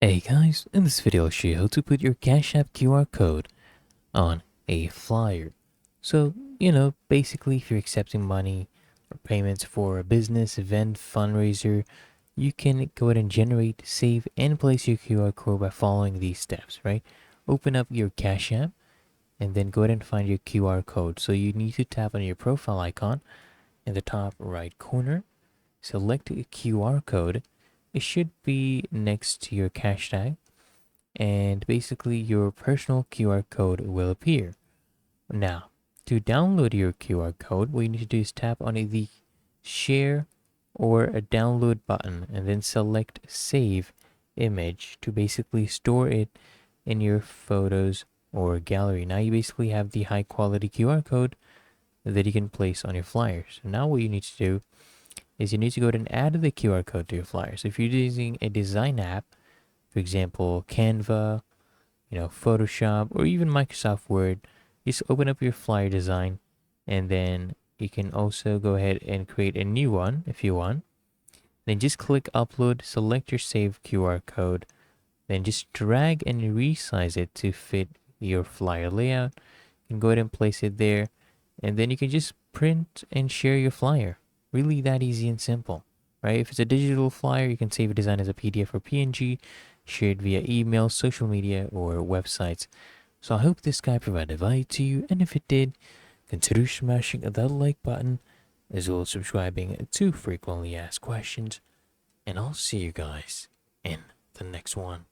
Hey guys, in this video I'll show you how to put your Cash App QR code on a flyer. So, basically if you're accepting money or payments for a business, event, fundraiser, you can go ahead and generate, save, and place your QR code by following these steps, right? Open up your Cash App and then go ahead and find your QR code. So you need to tap on your profile icon in the top right corner, select a QR code. It should be next to your cash tag, and basically your personal QR code will appear. Now, to download your QR code, what you need to do is tap on the share or a download button and then select save image to basically store it in your photos or gallery. Now you basically have the high quality QR code that you can place on your flyers. So now what you need to do is you need to go ahead and add the QR code to your flyer. So if you're using a design app, for example, Canva, Photoshop, or even Microsoft Word, just open up your flyer design and then you can also go ahead and create a new one if you want. Then just click upload, select your saved QR code, then just drag and resize it to fit your flyer layout. You can go ahead and place it there, and then you can just print and share your flyer. Really that easy and simple, right? If it's a digital flyer, you can save a design as a PDF or PNG, share it via email, social media, or websites. So I hope this guide provided value to you, and if it did, consider smashing that like button, as well as subscribing to frequently asked questions, and I'll see you guys in the next one.